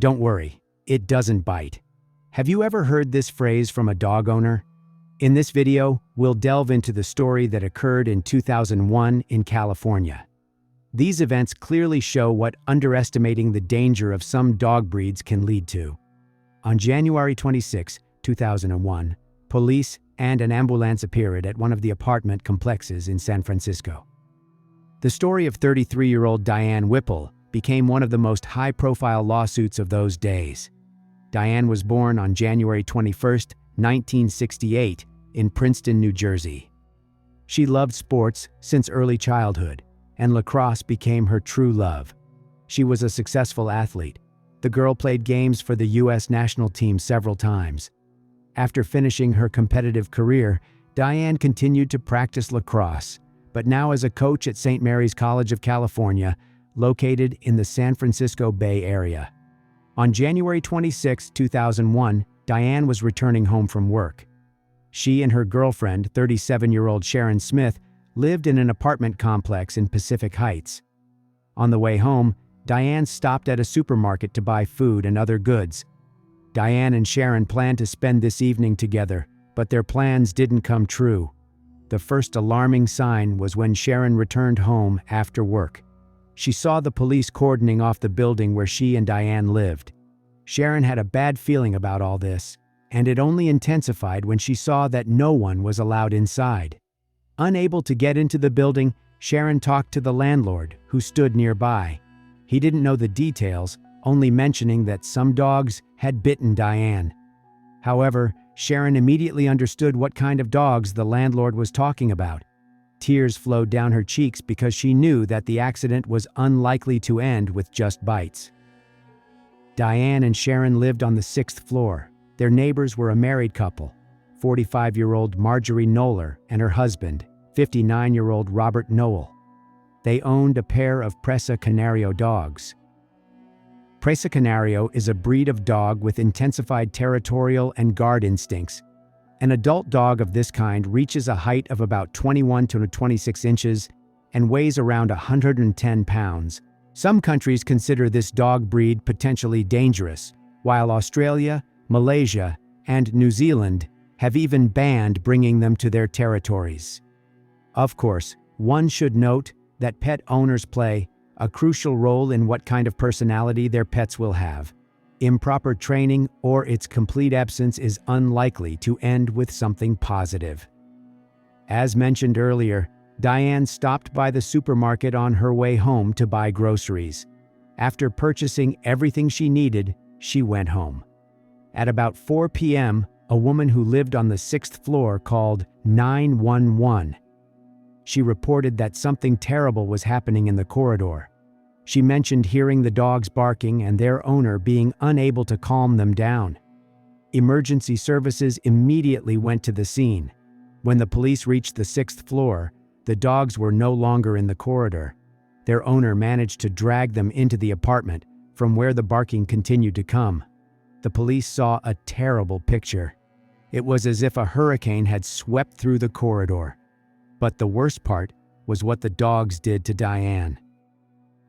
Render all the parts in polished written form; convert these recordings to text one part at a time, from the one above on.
Don't worry, it doesn't bite. Have you ever heard this phrase from a dog owner? In this video, we'll delve into the story that occurred in 2001 in California. These events clearly show what underestimating the danger of some dog breeds can lead to. On January 26, 2001, police and an ambulance appeared at one of the apartment complexes in San Francisco. The story of 33-year-old Diane Whipple became one of the most high-profile lawsuits of those days. Diane was born on January 21, 1968, in Princeton, New Jersey. She loved sports since early childhood, and lacrosse became her true love. She was a successful athlete. The girl played games for the U.S. national team several times. After finishing her competitive career, Diane continued to practice lacrosse, but now as a coach at St. Mary's College of California, located in the San Francisco Bay Area. On January 26, 2001, Diane was returning home from work. She and her girlfriend, 37-year-old Sharon Smith, lived in an apartment complex in Pacific Heights. On the way home, Diane stopped at a supermarket to buy food and other goods. Diane and Sharon planned to spend this evening together, but their plans didn't come true. The first alarming sign was when Sharon returned home after work. She saw the police cordoning off the building where she and Diane lived. Sharon had a bad feeling about all this, and it only intensified when she saw that no one was allowed inside. Unable to get into the building, Sharon talked to the landlord, who stood nearby. He didn't know the details, only mentioning that some dogs had bitten Diane. However, Sharon immediately understood what kind of dogs the landlord was talking about. Tears flowed down her cheeks because she knew that the accident was unlikely to end with just bites. Diane and Sharon lived on the 6th floor. Their neighbors were a married couple, 45-year-old Marjorie Knoller and her husband, 59-year-old Robert Noel. They owned a pair of Presa Canario dogs. Presa Canario is a breed of dog with intensified territorial and guard instincts. An adult dog of this kind reaches a height of about 21 to 26 inches and weighs around 110 pounds. Some countries consider this dog breed potentially dangerous, while Australia, Malaysia, and New Zealand have even banned bringing them to their territories. Of course, one should note that pet owners play a crucial role in what kind of personality their pets will have. Improper training or its complete absence is unlikely to end with something positive. As mentioned earlier, Diane stopped by the supermarket on her way home to buy groceries. After purchasing everything she needed, she went home. At about 4 p.m., a woman who lived on the 6th floor called 911. She reported that something terrible was happening in the corridor. She mentioned hearing the dogs barking and their owner being unable to calm them down. Emergency services immediately went to the scene. When the police reached the 6th floor, the dogs were no longer in the corridor. Their owner managed to drag them into the apartment, from where the barking continued to come. The police saw a terrible picture. It was as if a hurricane had swept through the corridor. But the worst part was what the dogs did to Diane.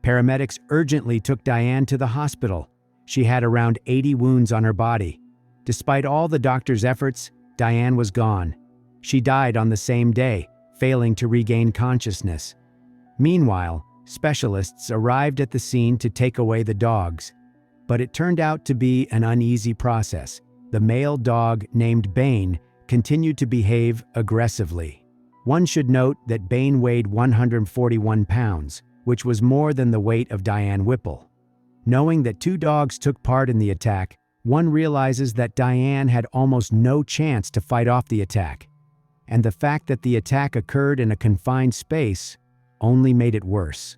Paramedics urgently took Diane to the hospital. She had around 80 wounds on her body. Despite all the doctor's efforts, Diane was gone. She died on the same day, failing to regain consciousness. Meanwhile, specialists arrived at the scene to take away the dogs. But it turned out to be an uneasy process. The male dog, named Bane, continued to behave aggressively. One should note that Bane weighed 141 pounds, which was more than the weight of Diane Whipple. Knowing that 2 dogs took part in the attack, one realizes that Diane had almost no chance to fight off the attack. And the fact that the attack occurred in a confined space only made it worse.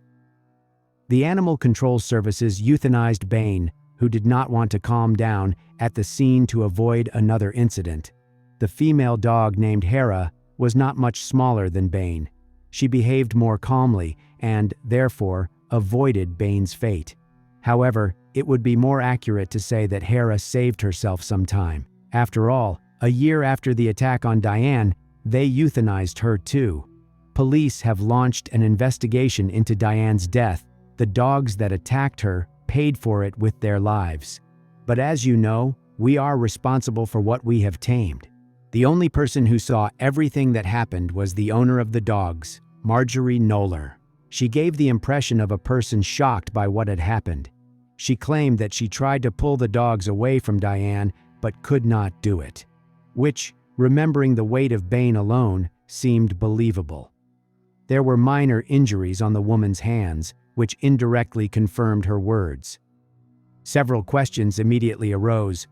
The Animal Control Services euthanized Bane, who did not want to calm down, at the scene to avoid another incident. The female dog named Hera was not much smaller than Bane. She behaved more calmly and, therefore, avoided Bane's fate. However, it would be more accurate to say that Hera saved herself some time. After all, a year after the attack on Diane, they euthanized her too. Police have launched an investigation into Diane's death. The dogs that attacked her paid for it with their lives. But as you know, we are responsible for what we have tamed. The only person who saw everything that happened was the owner of the dogs, Marjorie Knoller. She gave the impression of a person shocked by what had happened. She claimed that she tried to pull the dogs away from Diane but could not do it, which, remembering the weight of Bane alone, seemed believable. There were minor injuries on the woman's hands, which indirectly confirmed her words. Several questions immediately arose.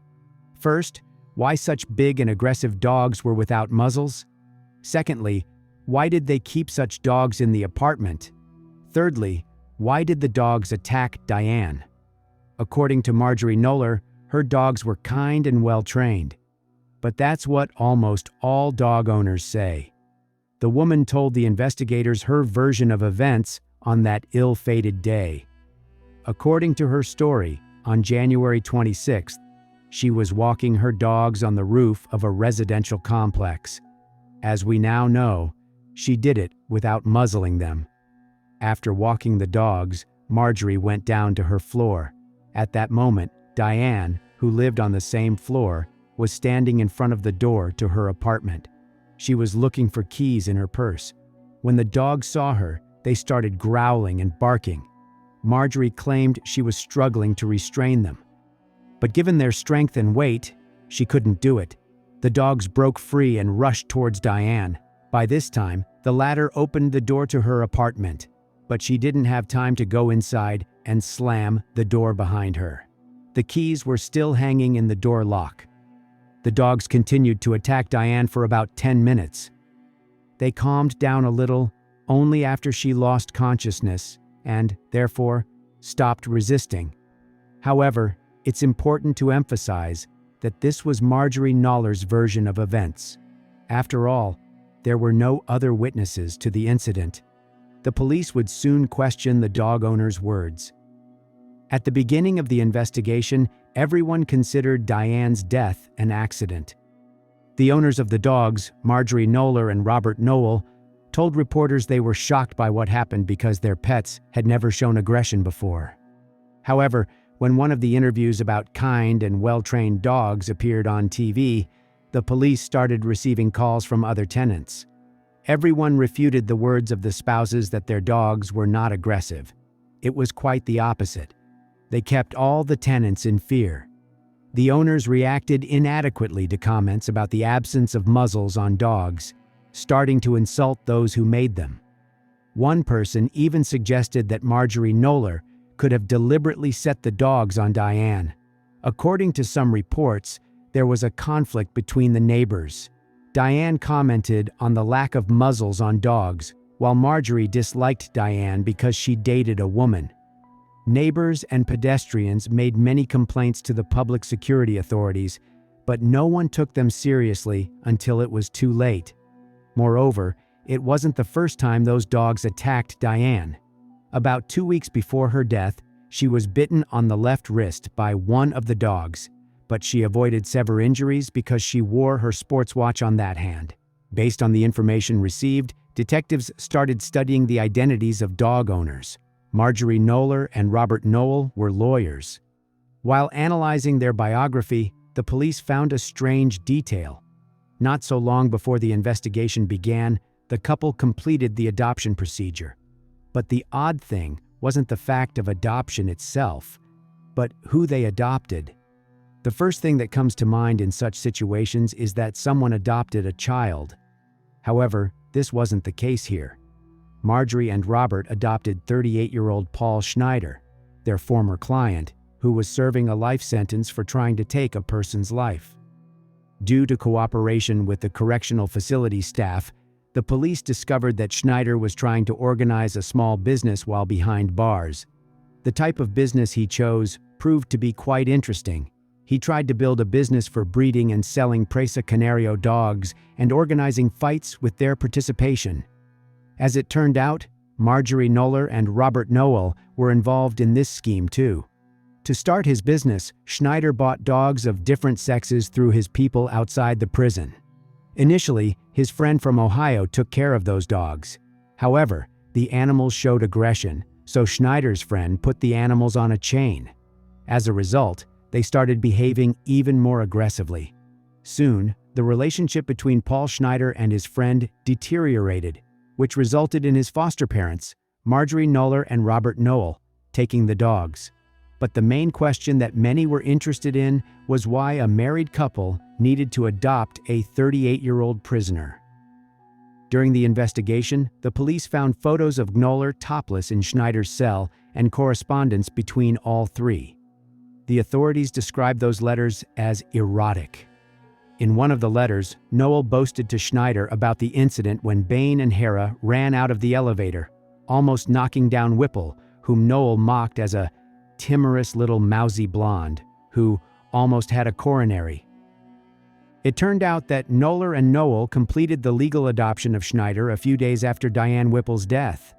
First, why such big and aggressive dogs were without muzzles? Secondly, why did they keep such dogs in the apartment? Thirdly, why did the dogs attack Diane? According to Marjorie Knoller, her dogs were kind and well-trained. But that's what almost all dog owners say. The woman told the investigators her version of events on that ill-fated day. According to her story, on January 26th, she was walking her dogs on the roof of a residential complex. As we now know, she did it without muzzling them. After walking the dogs, Marjorie went down to her floor. At that moment, Diane, who lived on the same floor, was standing in front of the door to her apartment. She was looking for keys in her purse. When the dogs saw her, they started growling and barking. Marjorie claimed she was struggling to restrain them. But given their strength and weight, she couldn't do it. The dogs broke free and rushed towards Diane. By this time, the latter opened the door to her apartment, but she didn't have time to go inside and slam the door behind her. The keys were still hanging in the door lock. The dogs continued to attack Diane for about 10 minutes. They calmed down a little only after she lost consciousness and, therefore, stopped resisting. However, it's important to emphasize that this was Marjorie Knoller's version of events. After all, there were no other witnesses to the incident. The police would soon question the dog owner's words. At the beginning of the investigation, everyone considered Diane's death an accident. The owners of the dogs, Marjorie Knoller and Robert Knoll, told reporters they were shocked by what happened because their pets had never shown aggression before. However, when one of the interviews about kind and well-trained dogs appeared on TV, the police started receiving calls from other tenants. Everyone refuted the words of the spouses that their dogs were not aggressive. It was quite the opposite. They kept all the tenants in fear. The owners reacted inadequately to comments about the absence of muzzles on dogs, starting to insult those who made them. One person even suggested that Marjorie Knoller could have deliberately set the dogs on Diane. According to some reports, there was a conflict between the neighbors. Diane commented on the lack of muzzles on dogs, while Marjorie disliked Diane because she dated a woman. Neighbors and pedestrians made many complaints to the public security authorities, but no one took them seriously until it was too late. Moreover, it wasn't the first time those dogs attacked Diane. About 2 weeks before her death, she was bitten on the left wrist by one of the dogs, but she avoided severe injuries because she wore her sports watch on that hand. Based on the information received, detectives started studying the identities of dog owners. Marjorie Knoller and Robert Knoll were lawyers. While analyzing their biography, the police found a strange detail. Not so long before the investigation began, the couple completed the adoption procedure. But the odd thing wasn't the fact of adoption itself, but who they adopted. The first thing that comes to mind in such situations is that someone adopted a child. However, this wasn't the case here. Marjorie and Robert adopted 38-year-old Paul Schneider, their former client, who was serving a life sentence for trying to take a person's life. Due to cooperation with the correctional facility staff, the police discovered that Schneider was trying to organize a small business while behind bars. The type of business he chose proved to be quite interesting. He tried to build a business for breeding and selling Presa Canario dogs and organizing fights with their participation. As it turned out, Marjorie Knoller and Robert Knoll were involved in this scheme too. To start his business, Schneider bought dogs of different sexes through his people outside the prison. Initially, his friend from Ohio took care of those dogs. However, the animals showed aggression, so Schneider's friend put the animals on a chain. As a result, they started behaving even more aggressively. Soon, the relationship between Paul Schneider and his friend deteriorated, which resulted in his foster parents, Marjorie Knoller and Robert Noel, taking the dogs. But the main question that many were interested in was why a married couple needed to adopt a 38-year-old prisoner. During the investigation, the police found photos of Knoller topless in Schneider's cell and correspondence between all three. The authorities described those letters as erotic. In one of the letters, Noel boasted to Schneider about the incident when Bain and Hara ran out of the elevator, almost knocking down Whipple, whom Noel mocked as a timorous little mousy blonde who almost had a coronary. It turned out that Knoller and Noel completed the legal adoption of Schneider a few days after Diane Whipple's death.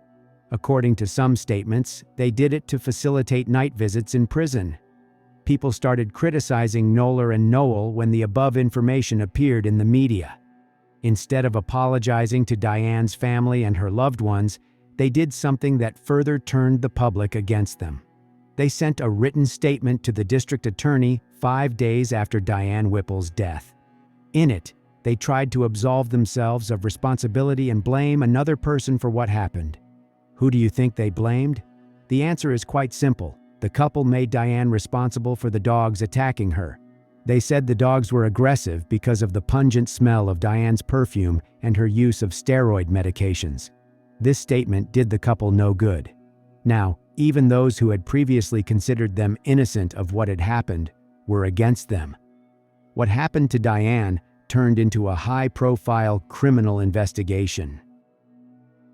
According to some statements, they did it to facilitate night visits in prison. People started criticizing Knoller and Noel when the above information appeared in the media. Instead of apologizing to Diane's family and her loved ones, they did something that further turned the public against them. They sent a written statement to the district attorney 5 days after Diane Whipple's death. In it, they tried to absolve themselves of responsibility and blame another person for what happened. Who do you think they blamed? The answer is quite simple. The couple made Diane responsible for the dogs attacking her. They said the dogs were aggressive because of the pungent smell of Diane's perfume and her use of steroid medications. This statement did the couple no good. Now, even those who had previously considered them innocent of what had happened were against them. What happened to Diane turned into a high-profile criminal investigation.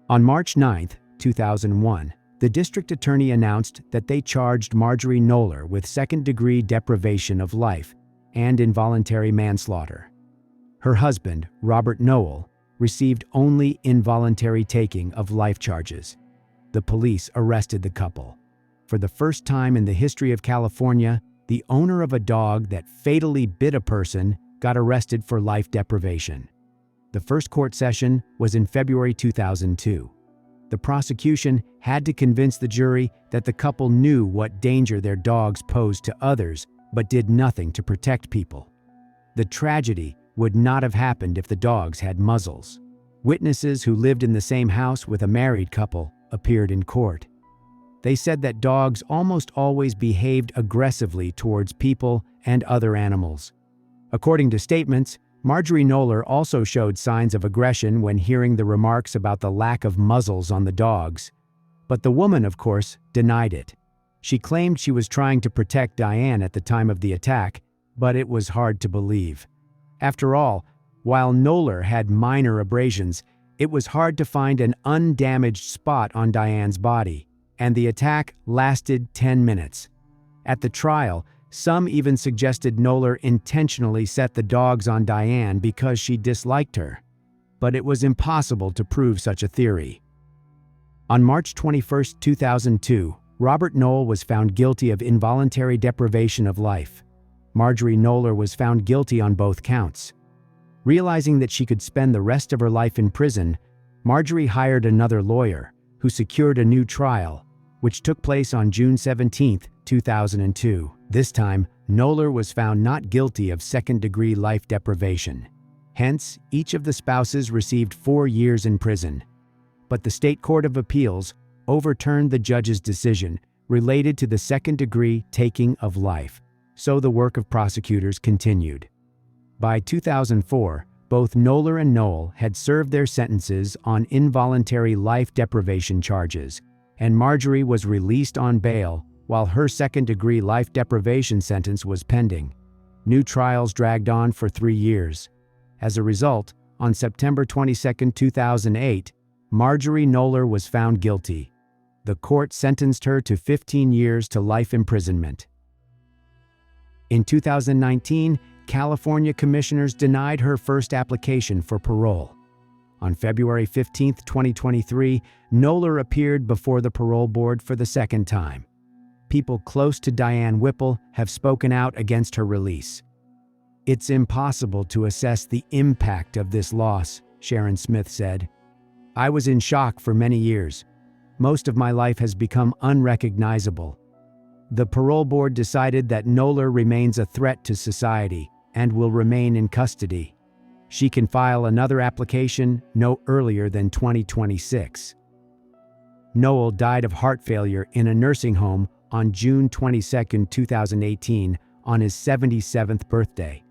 On March 9, 2001, the district attorney announced that they charged Marjorie Knoller with second-degree deprivation of life and involuntary manslaughter. Her husband, Robert Noel, received only involuntary taking of life charges. The police arrested the couple. For the first time in the history of California, the owner of a dog that fatally bit a person got arrested for life deprivation. The first court session was in February 2002. The prosecution had to convince the jury that the couple knew what danger their dogs posed to others, but did nothing to protect people. The tragedy would not have happened if the dogs had muzzles. Witnesses who lived in the same house with a married couple appeared in court. They said that dogs almost always behaved aggressively towards people and other animals. According to statements, Marjorie Knoller also showed signs of aggression when hearing the remarks about the lack of muzzles on the dogs. But the woman, of course, denied it. She claimed she was trying to protect Diane at the time of the attack, but it was hard to believe. After all, while Knoller had minor abrasions, it was hard to find an undamaged spot on Diane's body, and the attack lasted 10 minutes. At the trial, some even suggested Knoller intentionally set the dogs on Diane because she disliked her. But it was impossible to prove such a theory. On March 21, 2002, Robert Noel was found guilty of involuntary deprivation of life. Marjorie Knoller was found guilty on both counts. Realizing that she could spend the rest of her life in prison, Marjorie hired another lawyer, who secured a new trial, which took place on June 17, 2002. This time, Knoller was found not guilty of second-degree life deprivation. Hence, each of the spouses received 4 years in prison. But the State Court of Appeals overturned the judge's decision related to the second-degree taking of life, so the work of prosecutors continued. By 2004, both Knoller and Noel had served their sentences on involuntary life deprivation charges, and Marjorie was released on bail while her second-degree life deprivation sentence was pending. New trials dragged on for 3 years. As a result, on September 22, 2008, Marjorie Knoller was found guilty. The court sentenced her to 15 years to life imprisonment. In 2019, California commissioners denied her first application for parole. On February 15, 2023, Knoller appeared before the parole board for the second time. People close to Diane Whipple have spoken out against her release. "It's impossible to assess the impact of this loss," Sharon Smith said. "I was in shock for many years. Most of my life has become unrecognizable. the parole board decided that Knoller remains a threat to society and will remain in custody. She can file another application no earlier than 2026. Noel died of heart failure in a nursing home on June 22, 2018, on his 77th birthday.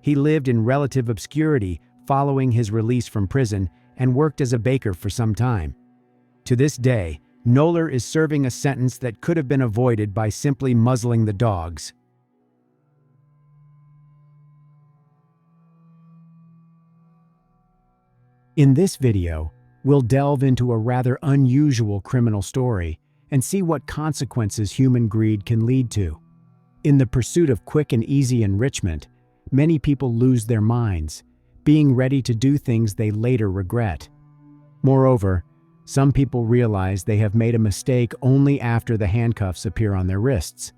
He lived in relative obscurity following his release from prison and worked as a baker for some time. To this day, Knoller is serving a sentence that could have been avoided by simply muzzling the dogs. In this video, we'll delve into a rather unusual criminal story and see what consequences human greed can lead to. In the pursuit of quick and easy enrichment, many people lose their minds, being ready to do things they later regret. Moreover, some people realize they have made a mistake only after the handcuffs appear on their wrists.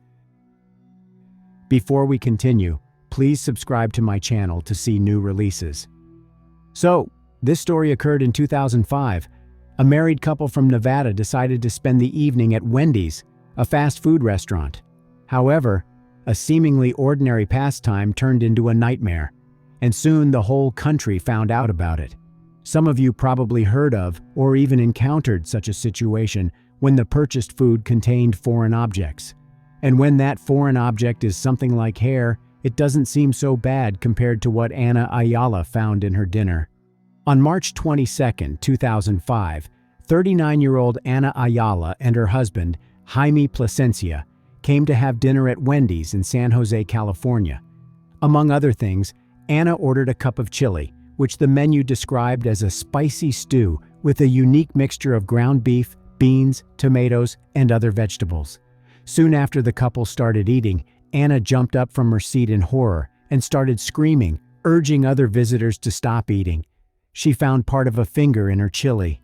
Before we continue, please subscribe to my channel to see new releases. So, this story occurred in 2005. A married couple from Nevada decided to spend the evening at Wendy's, a fast food restaurant. However, a seemingly ordinary pastime turned into a nightmare, and soon the whole country found out about it. Some of you probably heard of or even encountered such a situation when the purchased food contained foreign objects. And when that foreign object is something like hair, it doesn't seem so bad compared to what Ana Ayala found in her dinner. On March 22, 2005, 39-year-old Ana Ayala and her husband, Jaime Plasencia, came to have dinner at Wendy's in San Jose, California. Among other things, Ana ordered a cup of chili, which the menu described as a spicy stew with a unique mixture of ground beef, beans, tomatoes, and other vegetables. Soon after the couple started eating, Ana jumped up from her seat in horror and started screaming, urging other visitors to stop eating. She found part of a finger in her chili.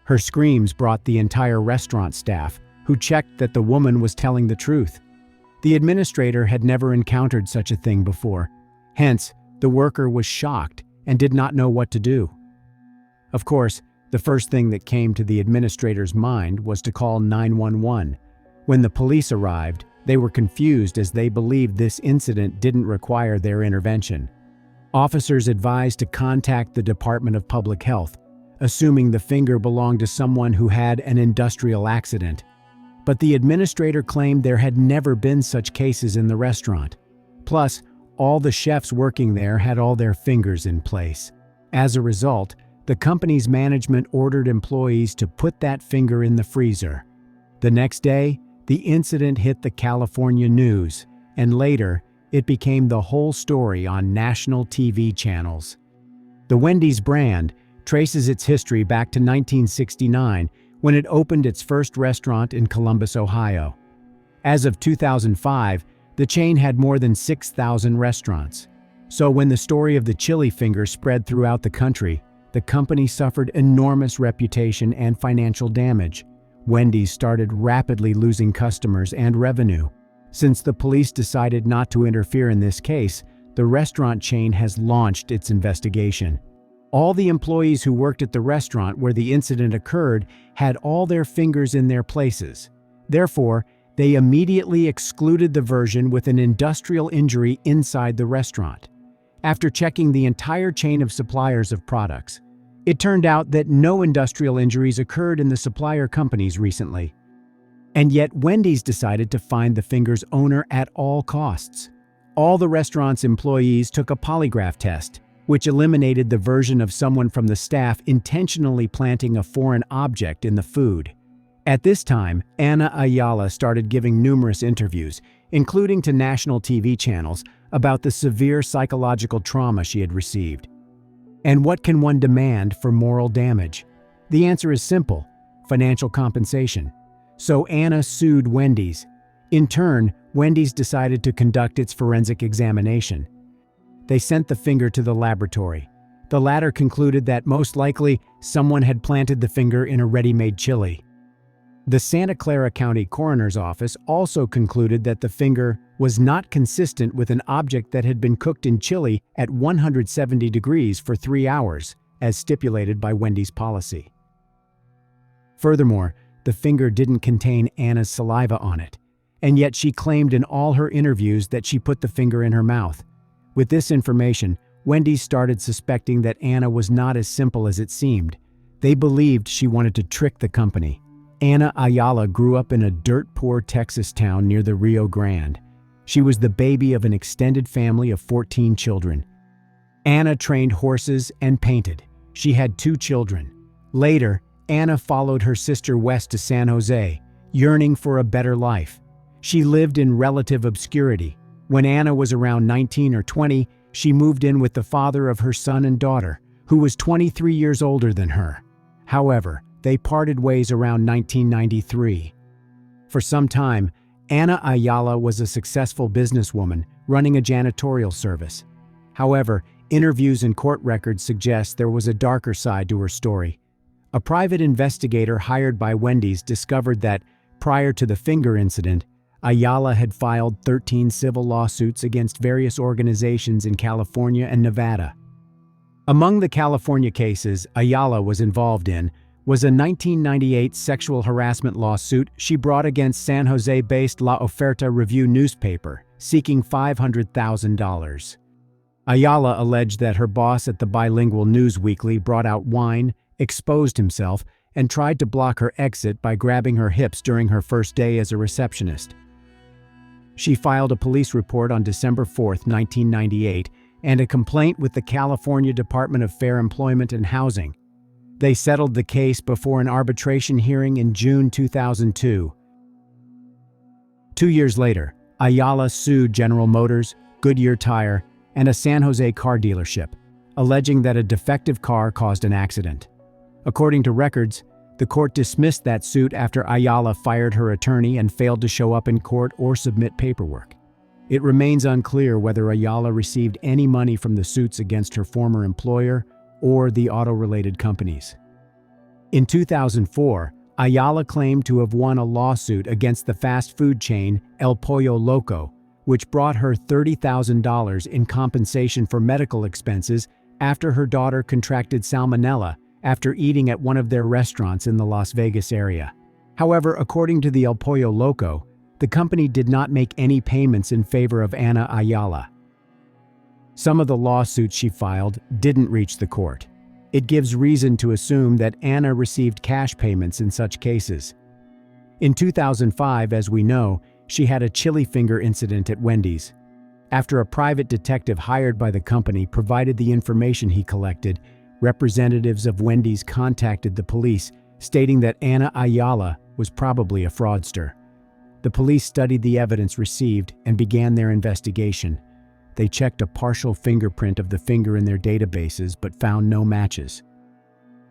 Her screams brought the entire restaurant staff, who checked that the woman was telling the truth. The administrator had never encountered such a thing before. Hence, the worker was shocked and did not know what to do. Of course, the first thing that came to the administrator's mind was to call 911. When the police arrived, they were confused as they believed this incident didn't require their intervention. Officers advised to contact the Department of Public Health, assuming the finger belonged to someone who had an industrial accident. But the administrator claimed there had never been such cases in the restaurant. Plus, all the chefs working there had all their fingers in place. As a result, the company's management ordered employees to put that finger in the freezer. The next day, the incident hit the California news, and later, it became the whole story on national TV channels. The Wendy's brand traces its history back to 1969 when it opened its first restaurant in Columbus, Ohio. As of 2005, the chain had more than 6,000 restaurants. So when the story of the chili finger spread throughout the country, the company suffered enormous reputation and financial damage. Wendy's started rapidly losing customers and revenue. Since the police decided not to interfere in this case, the restaurant chain has launched its investigation. All the employees who worked at the restaurant where the incident occurred had all their fingers in their places. Therefore, they immediately excluded the version with an industrial injury inside the restaurant. After checking the entire chain of suppliers of products, it turned out that no industrial injuries occurred in the supplier companies recently. And yet Wendy's decided to find the finger's owner at all costs. All the restaurant's employees took a polygraph test, which eliminated the version of someone from the staff intentionally planting a foreign object in the food. At this time, Ana Ayala started giving numerous interviews, including to national TV channels, about the severe psychological trauma she had received. And what can one demand for moral damage? The answer is simple: financial compensation. So Ana sued Wendy's. In turn, Wendy's decided to conduct its forensic examination. They sent the finger to the laboratory. The latter concluded that most likely someone had planted the finger in a ready-made chili. The Santa Clara County Coroner's Office also concluded that the finger was not consistent with an object that had been cooked in chili at 170 degrees for 3 hours, as stipulated by Wendy's policy. Furthermore, the finger didn't contain Ana's saliva on it, and yet she claimed in all her interviews that she put the finger in her mouth. With this information, Wendy's started suspecting that Anna was not as simple as it seemed. They believed she wanted to trick the company. Ana Ayala grew up in a dirt-poor Texas town near the Rio Grande. She was the baby of an extended family of 14 children. Anna trained horses and painted. She had 2 children. Later, Anna followed her sister west to San Jose, yearning for a better life. She lived in relative obscurity. When Anna was around 19 or 20, she moved in with the father of her son and daughter, who was 23 years older than her. However, they parted ways around 1993. For some time, Ana Ayala was a successful businesswoman running a janitorial service. However, interviews and court records suggest there was a darker side to her story. A private investigator hired by Wendy's discovered that, prior to the finger incident, Ayala had filed 13 civil lawsuits against various organizations in California and Nevada. Among the California cases Ayala was involved in was a 1998 sexual harassment lawsuit she brought against San Jose-based La Oferta Review newspaper, seeking $500,000. Ayala alleged that her boss at the bilingual news weekly brought out wine, exposed himself, and tried to block her exit by grabbing her hips during her first day as a receptionist. She filed a police report on December 4, 1998, and a complaint with the California Department of Fair Employment and Housing. They settled the case before an arbitration hearing in June 2002. 2 years later, Ayala sued General Motors, Goodyear Tire, and a San Jose car dealership, alleging that a defective car caused an accident. According to records, the court dismissed that suit after Ayala fired her attorney and failed to show up in court or submit paperwork. It remains unclear whether Ayala received any money from the suits against her former employer or the auto-related companies. In 2004, Ayala claimed to have won a lawsuit against the fast food chain El Pollo Loco, which brought her $30,000 in compensation for medical expenses after her daughter contracted salmonella after eating at one of their restaurants in the Las Vegas area. However, according to the El Pollo Loco, the company did not make any payments in favor of Ana Ayala. Some of the lawsuits she filed didn't reach the court. It gives reason to assume that Anna received cash payments in such cases. In 2005, as we know, she had a chili finger incident at Wendy's. After a private detective hired by the company provided the information he collected, representatives of Wendy's contacted the police, stating that Ana Ayala was probably a fraudster. The police studied the evidence received and began their investigation. They checked a partial fingerprint of the finger in their databases but found no matches.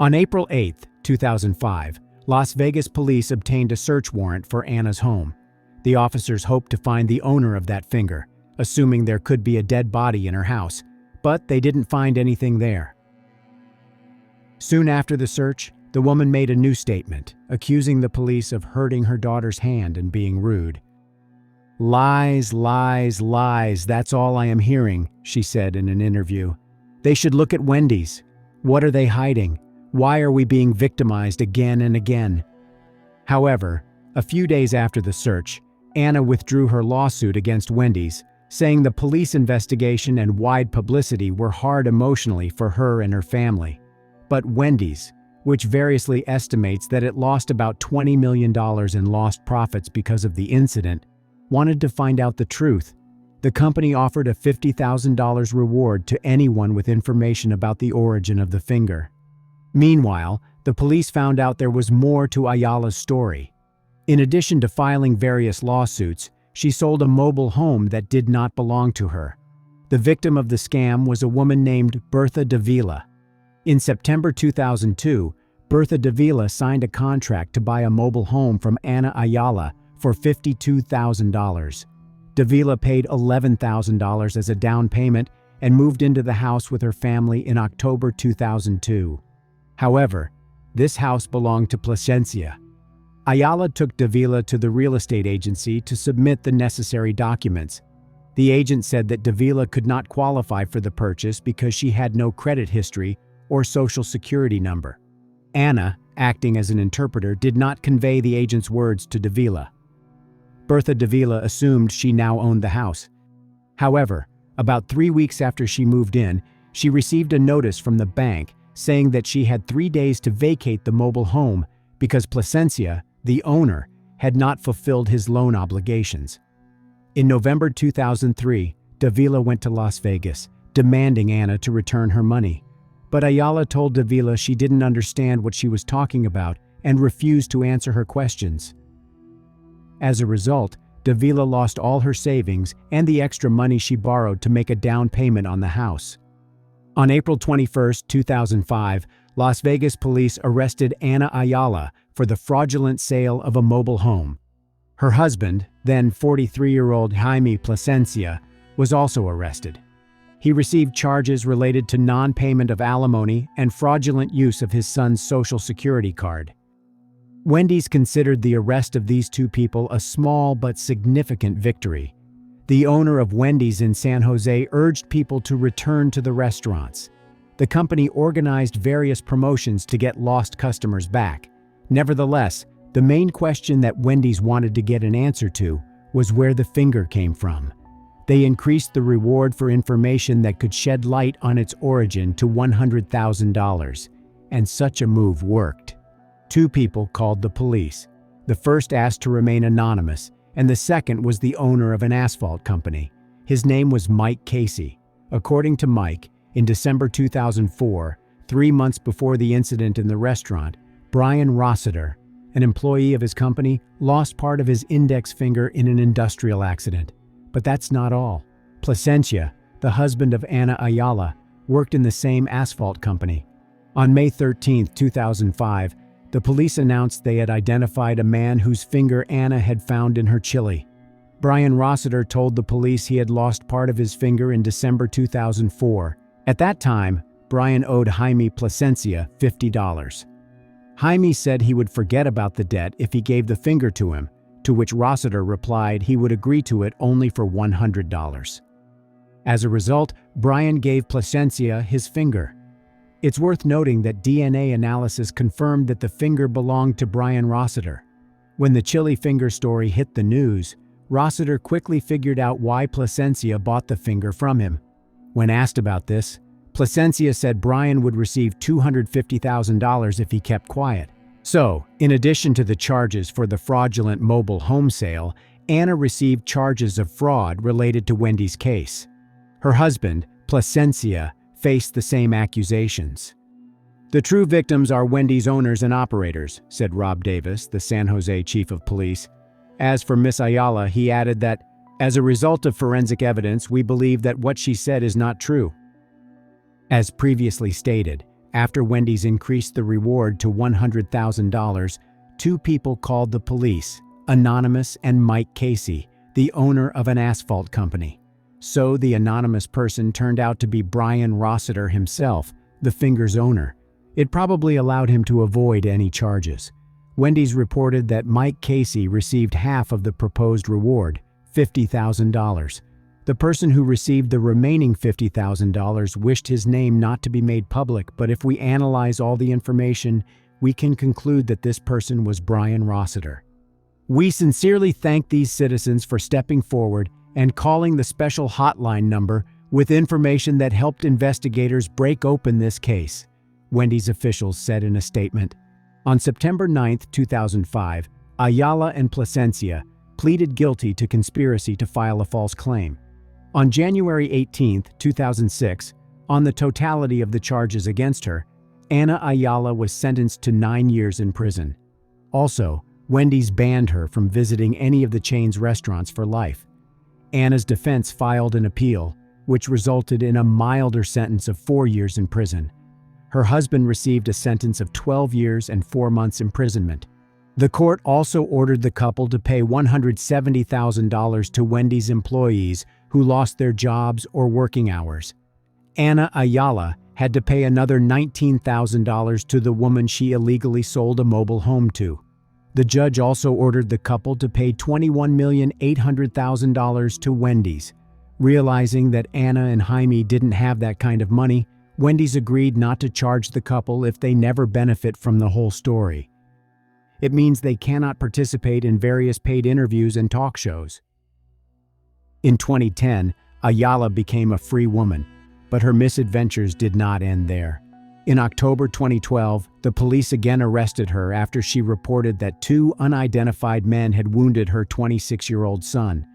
On April 8, 2005, Las Vegas police obtained a search warrant for Anna's home. The officers hoped to find the owner of that finger, assuming there could be a dead body in her house, but they didn't find anything there. Soon after the search, the woman made a new statement, accusing the police of hurting her daughter's hand and being rude. "Lies, lies, lies, that's all I am hearing," she said in an interview. "They should look at Wendy's. What are they hiding? Why are we being victimized again and again?" However, a few days after the search, Anna withdrew her lawsuit against Wendy's, saying the police investigation and wide publicity were hard emotionally for her and her family. But Wendy's, which variously estimates that it lost about $20 million in lost profits because of the incident, wanted to find out the truth. The company offered a $50,000 reward to anyone with information about the origin of the finger. Meanwhile, the police found out there was more to Ayala's story. In addition to filing various lawsuits, she sold a mobile home that did not belong to her. The victim of the scam was a woman named Bertha Davila. In September 2002, Bertha Davila signed a contract to buy a mobile home from Ana Ayala for $52,000. Davila paid $11,000 as a down payment and moved into the house with her family in October 2002. However, this house belonged to Plasencia. Ayala took Davila to the real estate agency to submit the necessary documents. The agent said that Davila could not qualify for the purchase because she had no credit history or social security number. Anna, acting as an interpreter, did not convey the agent's words to Davila. Bertha Davila assumed she now owned the house. However, about 3 weeks after she moved in, she received a notice from the bank saying that she had 3 days to vacate the mobile home because Plasencia, the owner, had not fulfilled his loan obligations. In November 2003, Davila went to Las Vegas, demanding Ana to return her money. But Ayala told Davila she didn't understand what she was talking about and refused to answer her questions. As a result, Davila lost all her savings and the extra money she borrowed to make a down payment on the house. On April 21, 2005, Las Vegas police arrested Ana Ayala for the fraudulent sale of a mobile home. Her husband, then 43-year-old Jaime Plasencia, was also arrested. He received charges related to non-payment of alimony and fraudulent use of his son's Social Security card. Wendy's considered the arrest of these two people a small but significant victory. The owner of Wendy's in San Jose urged people to return to the restaurants. The company organized various promotions to get lost customers back. Nevertheless, the main question that Wendy's wanted to get an answer to was where the finger came from. They increased the reward for information that could shed light on its origin to $100,000, and such a move worked. 2 people called the police. The first asked to remain anonymous, and the second was the owner of an asphalt company. His name was Mike Casey. According to Mike, in December 2004, 3 months before the incident in the restaurant, Brian Rossiter, an employee of his company, lost part of his index finger in an industrial accident. But that's not all. Plasencia, the husband of Ana Ayala, worked in the same asphalt company. On May 13, 2005, the police announced they had identified a man whose finger Ana had found in her chili. Brian Rossiter told the police he had lost part of his finger in December 2004. At that time, Brian owed Jaime Plasencia $50. Jaime said he would forget about the debt if he gave the finger to him, to which Rossiter replied he would agree to it only for $100. As a result, Brian gave Plasencia his finger. It's worth noting that DNA analysis confirmed that the finger belonged to Brian Rossiter. When the chili finger story hit the news, Rossiter quickly figured out why Plasencia bought the finger from him. When asked about this, Plasencia said Brian would receive $250,000 if he kept quiet. So, in addition to the charges for the fraudulent mobile home sale, Ana received charges of fraud related to Wendy's case. Her husband, Plasencia, faced the same accusations. "The true victims are Wendy's owners and operators," said Rob Davis, the San Jose chief of police. As for Miss Ayala, he added that, "As a result of forensic evidence, we believe that what she said is not true." As previously stated, after Wendy's increased the reward to $100,000, 2 people called the police, Anonymous and Mike Casey, the owner of an asphalt company. So the anonymous person turned out to be Brian Rossiter himself, the finger's owner. It probably allowed him to avoid any charges. Wendy's reported that Mike Casey received half of the proposed reward, $50,000. The person who received the remaining $50,000 wished his name not to be made public, but if we analyze all the information, we can conclude that this person was Brian Rossiter. We sincerely thank these citizens for stepping forward and calling the special hotline number with information that helped investigators break open this case, Wendy's officials said in a statement. On September 9, 2005, Ayala and Plasencia pleaded guilty to conspiracy to file a false claim. On January 18, 2006, on the totality of the charges against her, Ana Ayala was sentenced to 9 years in prison. Also, Wendy's banned her from visiting any of the chain's restaurants for life. Ana's defense filed an appeal, which resulted in a milder sentence of 4 years in prison. Her husband received a sentence of 12 years and 4 months imprisonment. The court also ordered the couple to pay $170,000 to Wendy's employees who lost their jobs or working hours. Ana Ayala had to pay another $19,000 to the woman she illegally sold a mobile home to. The judge also ordered the couple to pay $21,800,000 to Wendy's. Realizing that Ana and Jaime didn't have that kind of money, Wendy's agreed not to charge the couple if they never benefit from the whole story. It means they cannot participate in various paid interviews and talk shows. In 2010, Ayala became a free woman, but her misadventures did not end there. In October 2012, the police again arrested her after she reported that two unidentified men had wounded her 26-year-old son.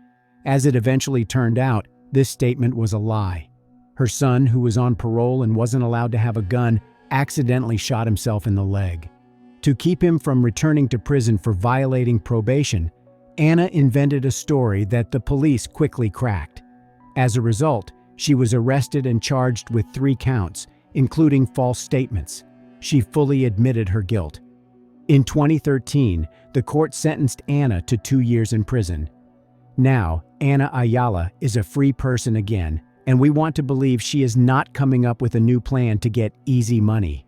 As it eventually turned out, this statement was a lie. Her son, who was on parole and wasn't allowed to have a gun, accidentally shot himself in the leg. To keep him from returning to prison for violating probation, Anna invented a story that the police quickly cracked. As a result, she was arrested and charged with 3 counts, including false statements. She fully admitted her guilt. In 2013, the court sentenced Anna to 2 years in prison. Now, Anna Ayala is a free person again, and we want to believe she is not coming up with a new plan to get easy money.